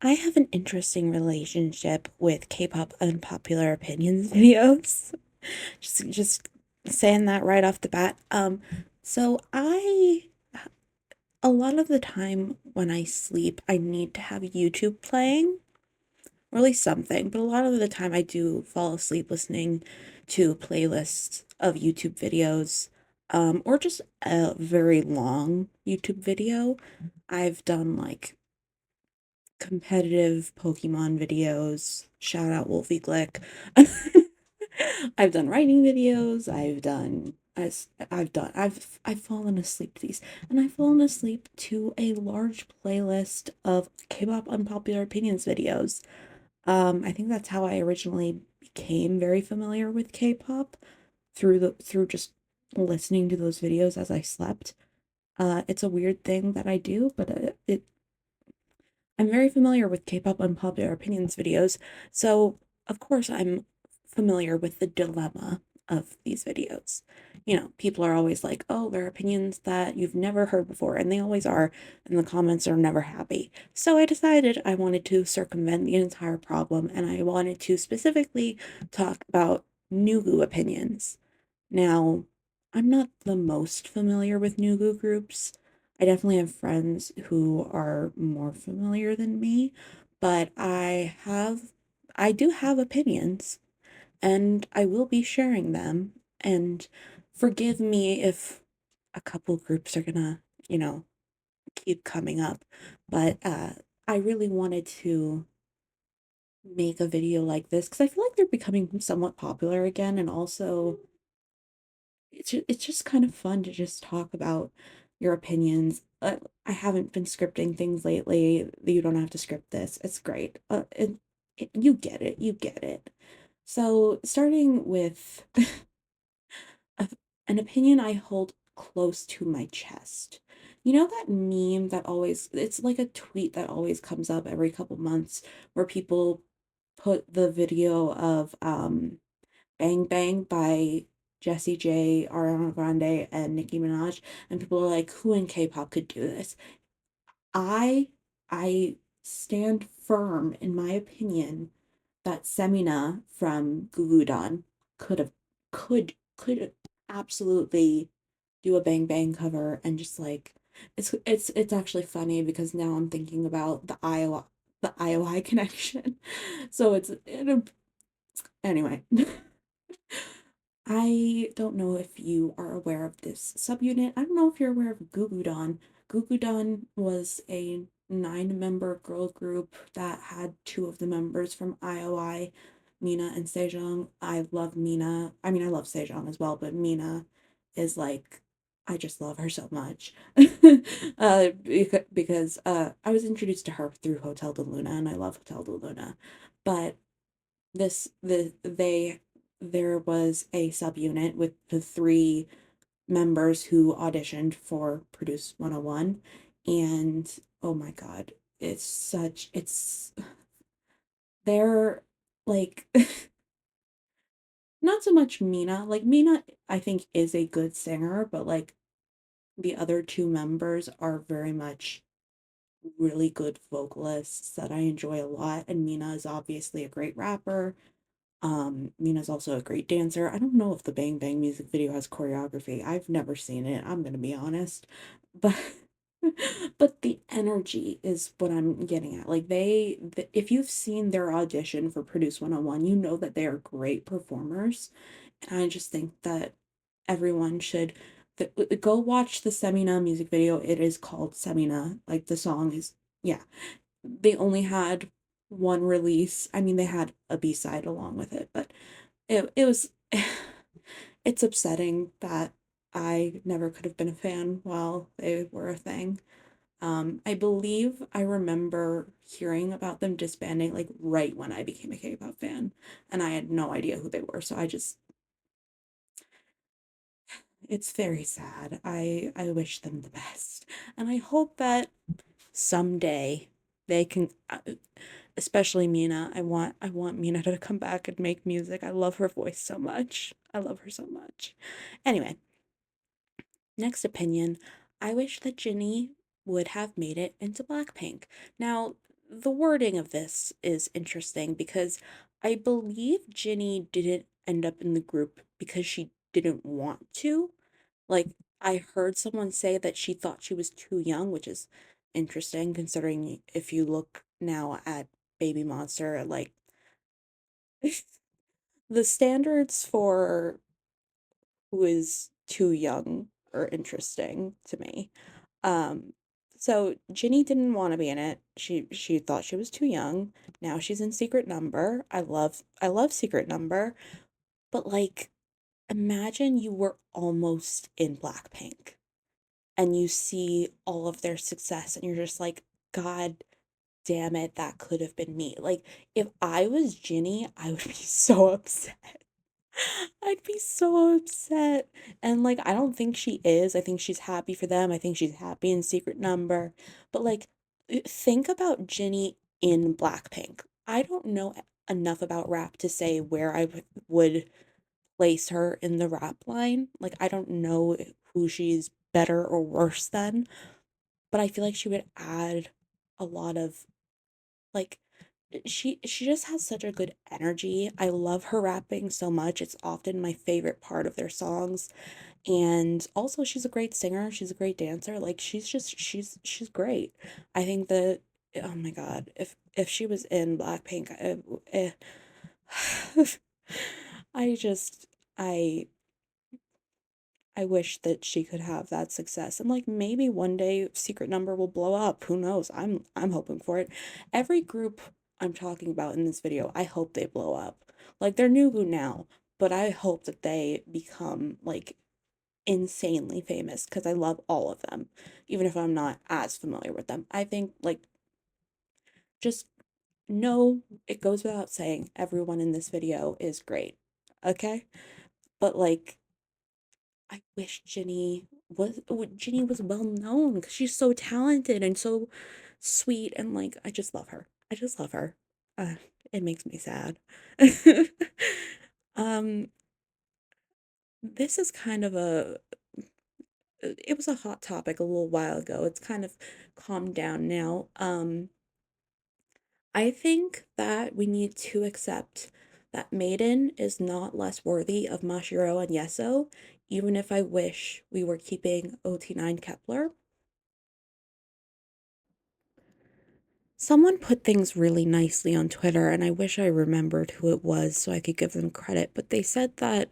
I have an interesting relationship with K-pop unpopular opinions videos. Just saying that right off the bat. So I a lot of the time when I sleep, I need to have YouTube playing, or at least something, but a lot of the time I do fall asleep listening to playlists of YouTube videos, or just a very long YouTube video. I've done like competitive Pokemon videos. Shout out Wolfie Glick. I've done writing videos. I've fallen asleep to these, and I've fallen asleep to a large playlist of K-pop unpopular opinions videos. I think that's how I originally became very familiar with K-pop through just listening to those videos as I slept. It's a weird thing that I do, but I'm very familiar with K-pop unpopular opinions videos, so of course I'm familiar with the dilemma of these videos. People are always like, oh, they're opinions that you've never heard before, and they always are, and the comments are never happy. So I decided I wanted to circumvent the entire problem, and I wanted to specifically talk about Nugu opinions. Now, I'm not the most familiar with Nugu groups. I definitely have friends who are more familiar than me, but I do have opinions, and I will be sharing them. And forgive me if a couple groups are gonna, you know, keep coming up, but I really wanted to make a video like this because I feel like they're becoming somewhat popular again, and also it's just kind of fun to just talk about your opinions. I haven't been scripting things lately. You don't have to script this. It's great. You get it. You get it. So, starting with a, an opinion I hold close to my chest. You know that meme that always, it's like a tweet that always comes up every couple months where people put the video of Bang Bang by Jessie J, Ariana Grande, and Nicki Minaj, and people are like, who in K-pop could do this? I I stand firm in my opinion that Semina from gugudan could have could absolutely do a Bang Bang cover and just like it's actually funny because now I'm thinking about the I.O.I connection. So anyway. I don't know if you are aware of this subunit. I don't know if you're aware of Gugudan. Gugudan was a 9-member girl group that had two of the members from I.O.I, Mina and Sejeong. I love Mina. I mean, I love Sejeong as well, but Mina is like, I just love her so much. Because I was introduced to her through Hotel de Luna, and I love Hotel de Luna. But this the they there was a subunit with the three members who auditioned for Produce 101, and oh my god, it's they're like not so much Mina. Like Mina I think is a good singer, but like the other two members are very much really good vocalists that I enjoy a lot, and Mina is obviously a great rapper. Mina's also a great dancer. I don't know if the Bang Bang music video has choreography. I've never seen it, I'm gonna be honest. But but the energy is what I'm getting at. Like if you've seen their audition for Produce 101, you know that they are great performers. And I just think that everyone should go watch the Semina music video. It is called Semina. Like the song is, yeah, they only had one release. I mean, they had a B-side along with it, but it was it's upsetting that I never could have been a fan while they were a thing. I believe I remember hearing about them disbanding like right when I became a K-pop fan, and I had no idea who they were. So it's very sad. I wish them the best, and I hope that someday they can especially Mina. I want Mina to come back and make music. I love her voice so much. I love her so much. Anyway, next opinion. I wish that Jinny would have made it into Blackpink. Now, the wording of this is interesting because I believe Jinny didn't end up in the group because she didn't want to. Like, I heard someone say that she thought she was too young, which is interesting considering if you look now at Baby Monster, like, the standards for who is too young are interesting to me. Um, so Jinny didn't want to be in it. She thought she was too young. Now she's in Secret Number. I love Secret Number, but like imagine you were almost in Blackpink and you see all of their success and you're just like, God damn it, that could have been me. Like if I was Jinny, I would be so upset. I'd be so upset. And like I don't think she is. I think she's happy for them. I think she's happy in Secret Number. But like think about Jinny in Blackpink. I don't know enough about rap to say where would place her in the rap line. Like I don't know who she's better or worse than, but I feel like she would add a lot of like she just has such a good energy. I love her rapping so much. It's often my favorite part of their songs. And also she's a great singer, she's a great dancer. Like she's great. I think that oh my God, if she was in Blackpink, I just I I wish that she could have that success. And like maybe one day Secret Number will blow up. Who knows? I'm hoping for it. Every group I'm talking about in this video, I hope they blow up. Like they're Nugu now, but I hope that they become like insanely famous because I love all of them, even if I'm not as familiar with them. I think like just know it goes without saying everyone in this video is great. Okay? But like I wish Jinny was well known because she's so talented and so sweet and like I just love her. I just love her. Uh, it makes me sad. um, this is kind of it was a hot topic a little while ago. It's kind of calmed down now. I think that we need to accept that Madein is not less worthy of Mashiro and Yeseo, even if I wish we were keeping OT9 Kepler. Someone put things really nicely on Twitter, and I wish I remembered who it was so I could give them credit, but they said that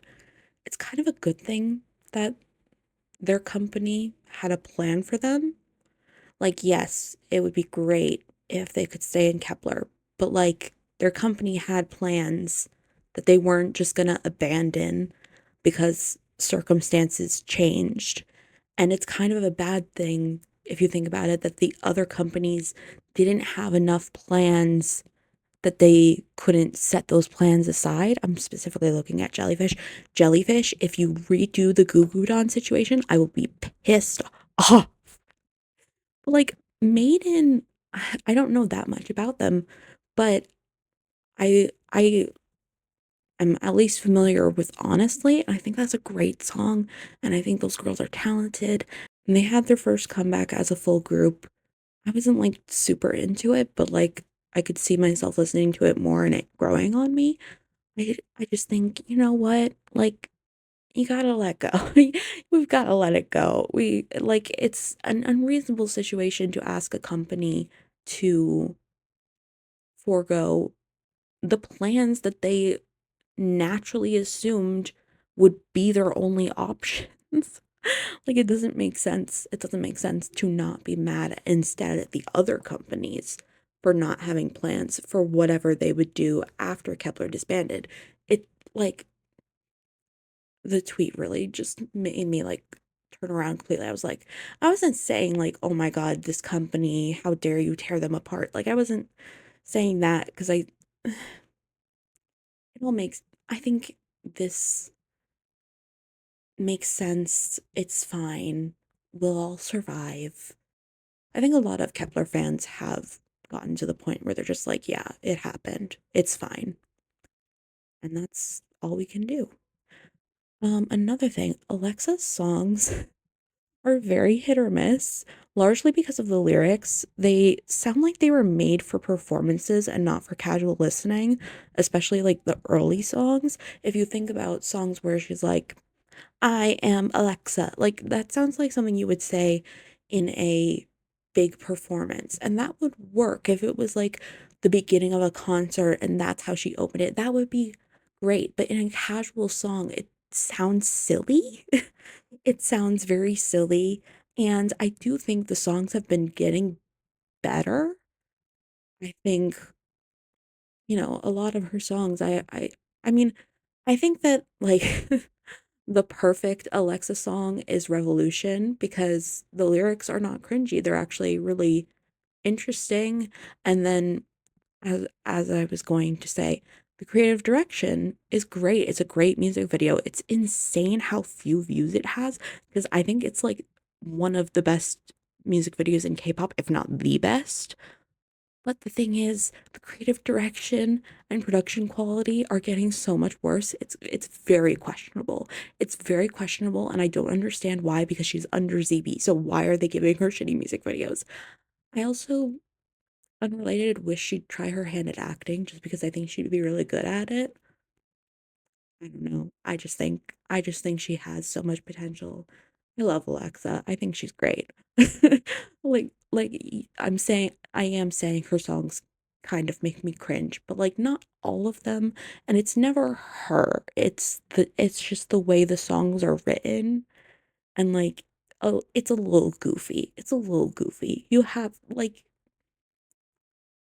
it's kind of a good thing that their company had a plan for them. Like, yes, it would be great if they could stay in Kepler, but like their company had plans that they weren't just gonna abandon because circumstances changed. And it's kind of a bad thing if you think about it that the other companies didn't have enough plans that they couldn't set those plans aside. I'm specifically looking at Jellyfish. Jellyfish, if you redo the gugudan situation, I will be pissed off. Like Maiden, I don't know that much about them, but I am at least familiar with Honestly. I think that's a great song, and I think those girls are talented. And they had their first comeback as a full group. I wasn't like super into it, but like I could see myself listening to it more and it growing on me. I just think, you know what? Like you gotta let go. We've gotta let it go. We like it's an unreasonable situation to ask a company to forego the plans that they naturally assumed would be their only options. Like it doesn't make sense. It doesn't make sense to not be mad instead at the other companies for not having plans for whatever they would do after Kepler disbanded. It like the tweet really just made me like turn around completely. I was like, I wasn't saying like, oh my God, this company, how dare you tear them apart. Like I wasn't saying that because it all makes I think this makes sense. It's fine. We'll all survive. I think a lot of Kepler fans have gotten to the point where they're just like, yeah, it happened. It's fine. And that's all we can do. Another thing, Alexa's songs are very hit or miss. largely because of the lyrics. They sound like they were made for performances and not for casual listening, especially like the early songs. If you think about songs where she's like, I am Alexa, like that sounds like something you would say in a big performance. And that would work if it was like the beginning of a concert and that's how she opened it. That would be great. But in a casual song, it sounds silly. It sounds very silly. And I do think the songs have been getting better. I think, a lot of her songs, I mean, I think that like the perfect Alexa song is Revolution because the lyrics are not cringy. They're actually really interesting. And then as I was going to say, the creative direction is great. It's a great music video. It's insane how few views it has because I think it's like one of the best music videos in K-pop, if not the best. But the thing is, the creative direction and production quality are getting so much worse. It's very questionable. It's very questionable, and I don't understand why because she's under ZB. So why are they giving her shitty music videos? I also, unrelated, wish she'd try her hand at acting just because I think she'd be really good at it. I don't know. I just think she has so much potential. I love Alexa. I think she's great. I am saying her songs kind of make me cringe, but like not all of them, and it's never her. It's just the way the songs are written and like oh, it's a little goofy. It's a little goofy. You have like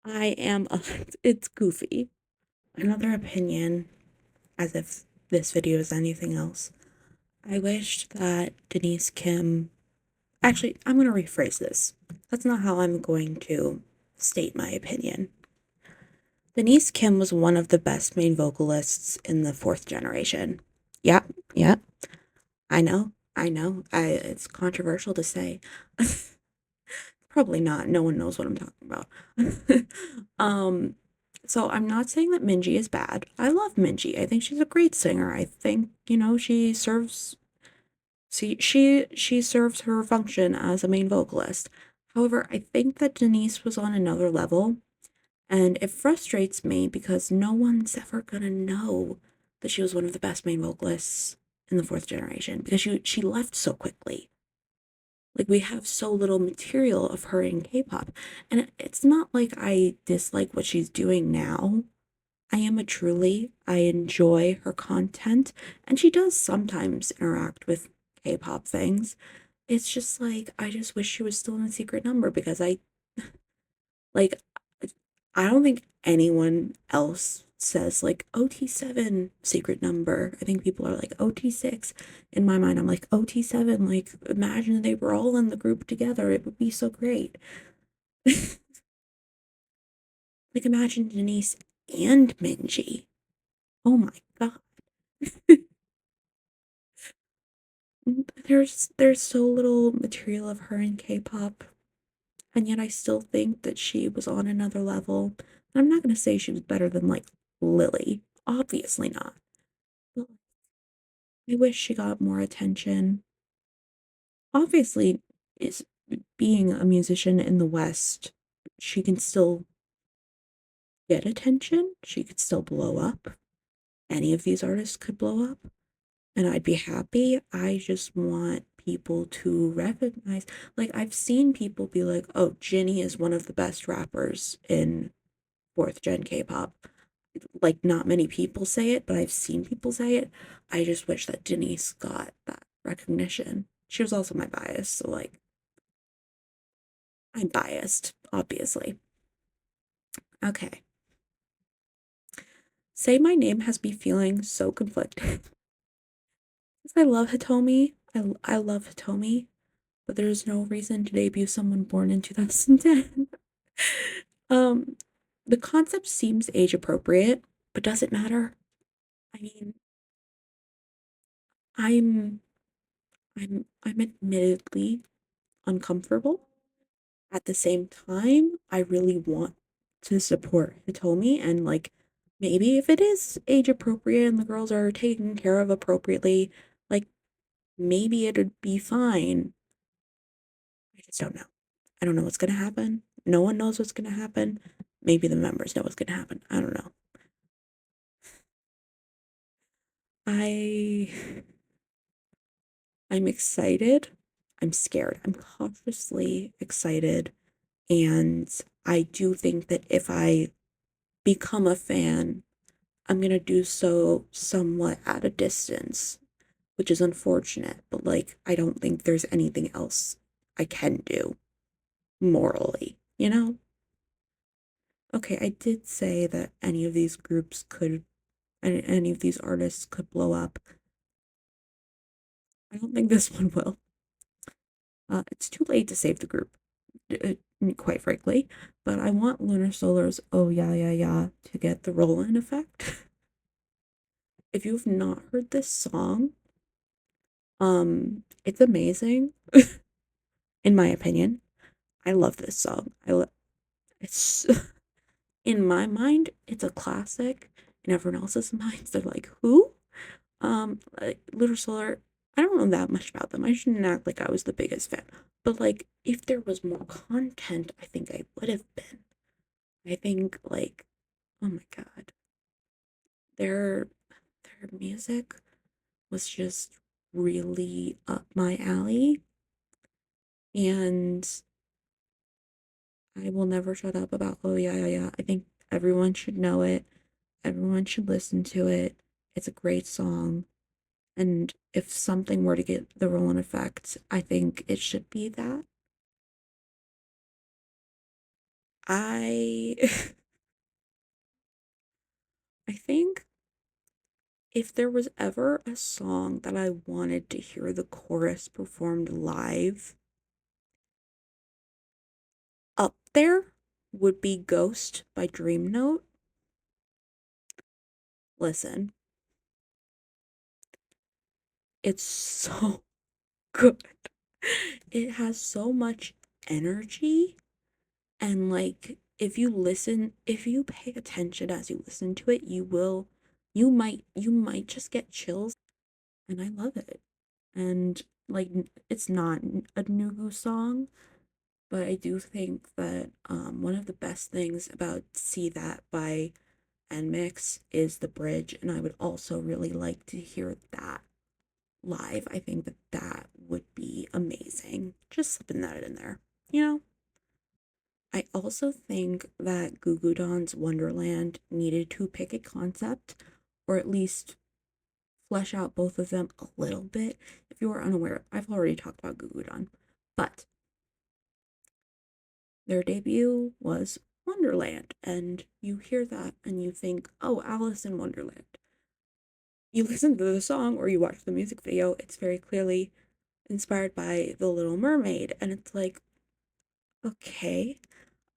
I am a, it's goofy. Another opinion, as if this video is anything else. I wished that Denise Kim. Actually, I'm going to rephrase this. That's not how I'm going to state my opinion. Denise Kim was one of the best main vocalists in the fourth generation. Yeah, yeah, I know, I know. It's controversial to say. Probably not. No one knows what I'm talking about. um, so I'm not saying that Minji is bad. I love Minji. I think she's a great singer. I think, she serves her function as a main vocalist. However, I think that Denise was on another level, and it frustrates me because no one's ever gonna know that she was one of the best main vocalists in the fourth generation because she left so quickly. Like we have so little material of her in K-pop, and it's not like I dislike what she's doing now. I am a truly. I enjoy her content, and she does sometimes interact with K-pop things. It's just like I just wish she was still in a secret number because like I don't think anyone else says like OT7 secret number. I think people are like OT6. In my mind, I'm like OT7. Like imagine they were all in the group together. It would be so great. Like imagine Denise and Minji. Oh my god. There's so little material of her in K-pop, and yet I still think that she was on another level. And I'm not gonna say she was better than like Lily, obviously not. But I wish she got more attention. Obviously, is being a musician in the West, she can still get attention. She could still blow up. Any of these artists could blow up. And I'd be happy. I just want people to recognize. Like, I've seen people be like, oh, Jinny is one of the best rappers in fourth gen K pop. Like, not many people say it, but I've seen people say it. I just wish that Denise got that recognition. She was also my bias, so, like, I'm biased, obviously. Okay. Say My Name has me feeling so conflicted. Because I love Hitomi. I love Hitomi, but there's no reason to debut someone born in 2010. um, the concept seems age appropriate, but does it matter? I mean, I'm I'm admittedly uncomfortable. At the same time, I really want to support Hitomi and like maybe if it is age appropriate and the girls are taken care of appropriately, like maybe it'd be fine. just don't know. I don't know what's gonna happen. No one knows what's gonna happen. Maybe the members know what's gonna happen. I don't know. I I'm excited. I'm scared. I'm cautiously excited. And I do think that if I become a fan, I'm gonna do so somewhat at a distance, which is unfortunate, but like I don't think there's anything else I can do morally, you know? Okay, I did say that any of these groups could, any of these artists could blow up. I don't think this one will. It's too late to save the group, quite frankly, but I want Lunarsolar's Oh Yeah Yeah Yeah to get the roll-in effect. If you've not heard this song, it's amazing, in my opinion. I love this song. It's in my mind, it's a classic. In everyone else's minds, they're like, who? Little Solar, I don't know that much about them. I shouldn't act like I was the biggest fan. But like, if there was more content, I think I would have been. I think like, oh my god, their music was just really up my alley, and I will never shut up about Oh Yeah Yeah Yeah. I think everyone should know it. Everyone should listen to it. It's a great song. And if something were to get the Roland effect, I think it should be that. I I think if there was ever a song that I wanted to hear the chorus performed live, up there would be Ghost by DreamNote. Listen, it's so good. It has so much energy, and like if you pay attention as you listen to it, you might just get chills, and I love it. And like it's not a Nugu song, but I do think that one of the best things about See That by NMIX is the bridge, and I would also really like to hear that live. I think that that would be amazing. Just slipping that in there, you know? I also think that gugudan's Wonderland needed to pick a concept, or at least flesh out both of them a little bit. If you are unaware, I've already talked about gugudan, but their debut was Wonderland, and you hear that and you think, oh, Alice in Wonderland. You listen to the song or you watch the music video, it's very clearly inspired by The Little Mermaid, and it's like, okay,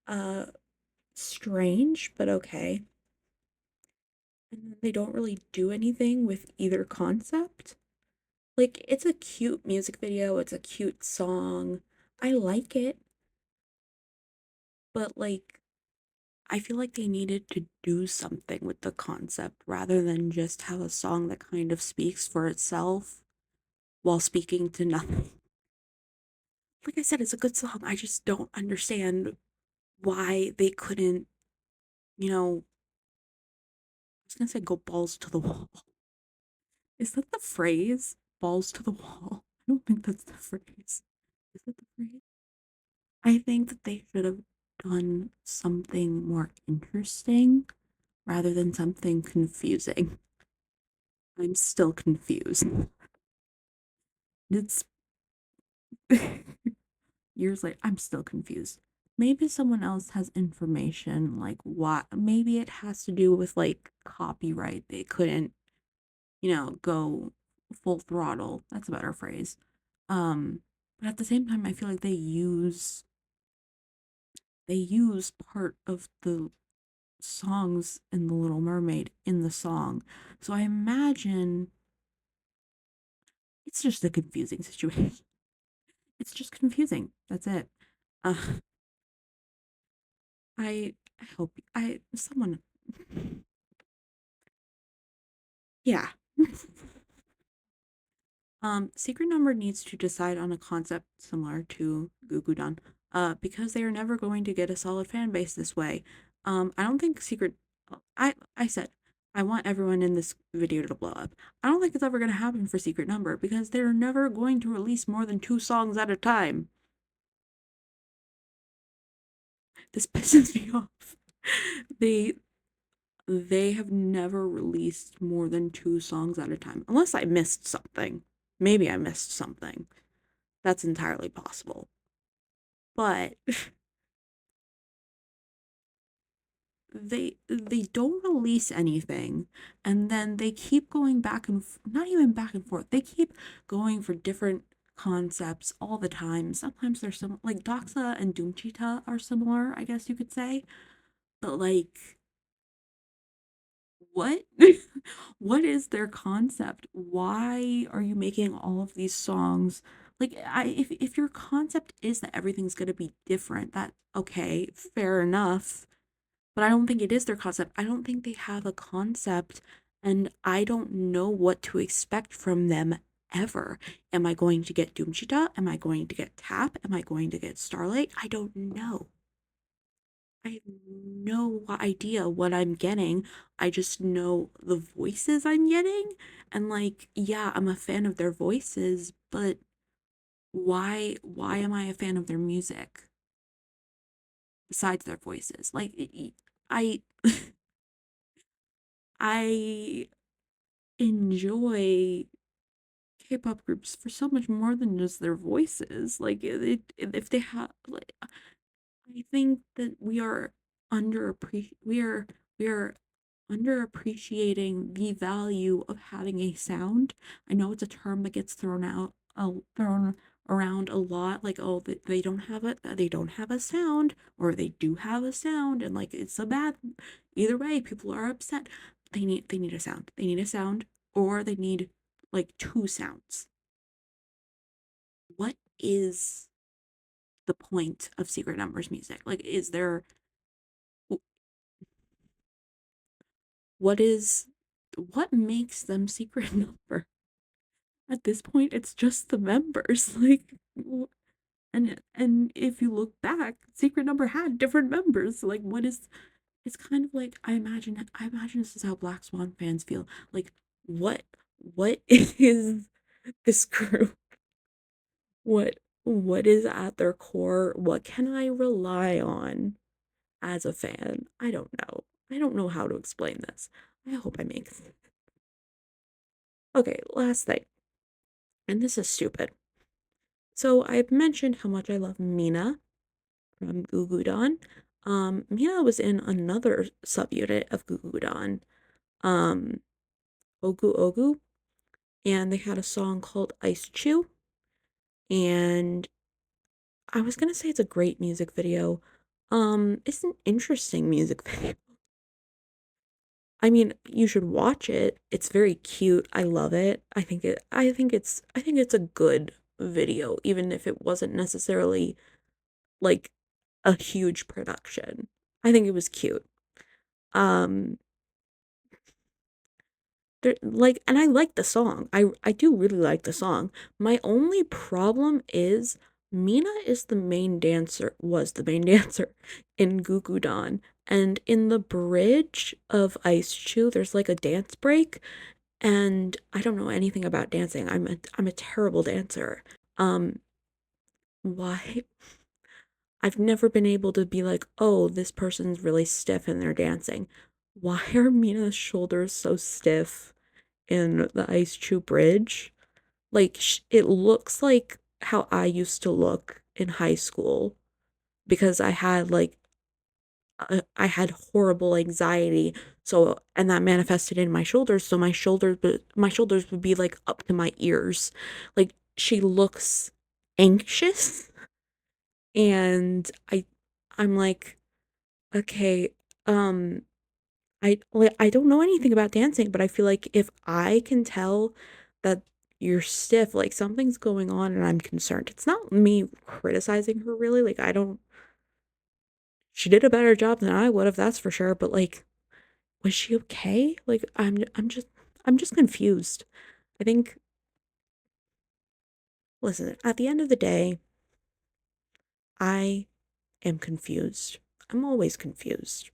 uh, strange, but okay. And they don't really do anything with either concept. Like, it's a cute music video, it's a cute song. I like it, but like, I feel like they needed to do something with the concept rather than just have a song that kind of speaks for itself while speaking to nothing. Like I said, it's a good song. I just don't understand why they couldn't, you know, I was gonna say go balls to the wall. Is that the phrase? Balls to the wall? I don't think that's the phrase. Is that the phrase? I think that they should have done something more interesting rather than something confusing. I'm still confused. It's years later. I'm still confused. Maybe someone else has information like what maybe it has to do with like copyright. They couldn't, go full throttle. That's a better phrase. But at the same time I feel like they use part of the songs in The Little Mermaid in the song. So I imagine it's just a confusing situation. It's just confusing. That's it. Uh, I hope I someone yeah. Secret Number needs to decide on a concept similar to gugudan, because they are never going to get a solid fan base this way. I don't think Secret. I said I want everyone in this video to blow up. I don't think it's ever going to happen for Secret Number because they're never going to release more than 2 songs at a time. This pisses me off. They they have never released more than 2 songs at a time, unless I missed something. Maybe I missed something. That's entirely possible. But they don't release anything, and then they keep going back and not even back and forth. They keep going for different concepts all the time. Sometimes they're some like Doxa and Doomchita are similar, I guess you could say. But like what what is their concept? Why are you making all of these songs? Like if your concept is that everything's going to be different, that okay, fair enough. But I don't think it is their concept. I don't think they have a concept, and I don't know what to expect from them ever. Am I going to get Doomchita? Am I going to get Tap? Am I going to get Starlight? I don't know. I have no idea what I'm getting. I just know the voices I'm getting. And like, yeah, I'm a fan of their voices, but why am I a fan of their music besides their voices? Like I I enjoy K-pop groups for so much more than just their voices. Like if they have like I think that we are underappreciating the value of having a sound. I know it's a term that gets thrown around a lot, like oh they don't have a sound, or they do have a sound, and like it's a bad. Either way, people are upset. They need a sound. They need a sound, or they need like 2 sounds. What is the point of Secret Numbers music? Like, is there what is what makes them Secret Number? At this point, it's just the members. Like, and if you look back, Secret Number had different members. Like, what is? It's kind of like I imagine this is how Black Swan fans feel. Like, what what is this group? What is at their core? What can I rely on as a fan? I don't know. I don't know how to explain this. I hope I make sense. Okay, last thing. And this is stupid. So I've mentioned how much I love Mina from gugudan. Mina was in another subunit of gugudan, um, Ogu Ogu, and they had a song called Ice Chew. And I was gonna say it's a great music video. It's an interesting music video. I mean, you should watch it. It's very cute. I love it. I think it's a good video, even if it wasn't necessarily like a huge production. I think it was cute. Um like, and I like the song. I do really like the song. My only problem is Mina is the main dancer, was the main dancer in Gugudan. And in the bridge of Ice Chew, there's like a dance break, and I don't know anything about dancing. I'm a terrible dancer. Um, why? I've never been able to be like, oh, this person's really stiff and they're dancing. Why are Mina's shoulders so stiff in the Ice Chew Bridge? Like, it looks like how I used to look in high school because I had horrible anxiety. So, and that manifested in my shoulders. So my shoulders would be like up to my ears. Like, she looks anxious, and I'm like, okay, um, I don't know anything about dancing, but I feel like if I can tell that you're stiff, like something's going on and I'm concerned. It's not me criticizing her really. Like I don't she did a better job than I would have, that's for sure, but like was she okay? Like I'm just confused. I think Listen, at the end of the day, I am confused. I'm always confused.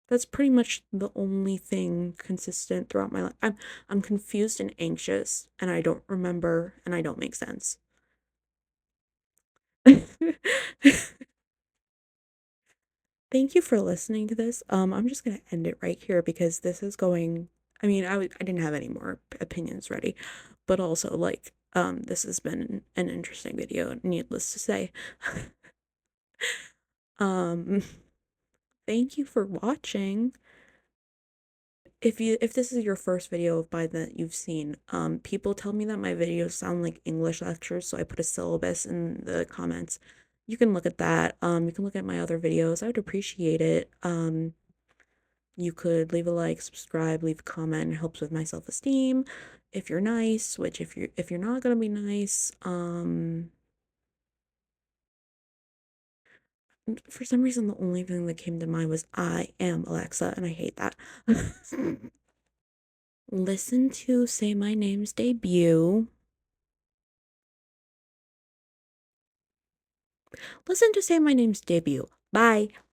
That's pretty much the only thing consistent throughout my life. I'm confused and anxious, and I don't remember, and I don't make sense. Thank you for listening to this. I'm just gonna end it right here because this is going. I mean, I didn't have any more opinions ready, but also like this has been an interesting video, needless to say. um, thank you for watching. If this is your first video by that you've seen, people tell me that my videos sound like English lectures, so I put a syllabus in the comments. You can look at that. You can look at my other videos. I would appreciate it. You could leave a like, subscribe, leave a comment. It helps with my self-esteem. If you're nice, which if you're not gonna be nice, for some reason the only thing that came to mind was I am Alexa, and I hate that. Listen to Say My Name's debut. Listen to Say My Name's debut. Bye.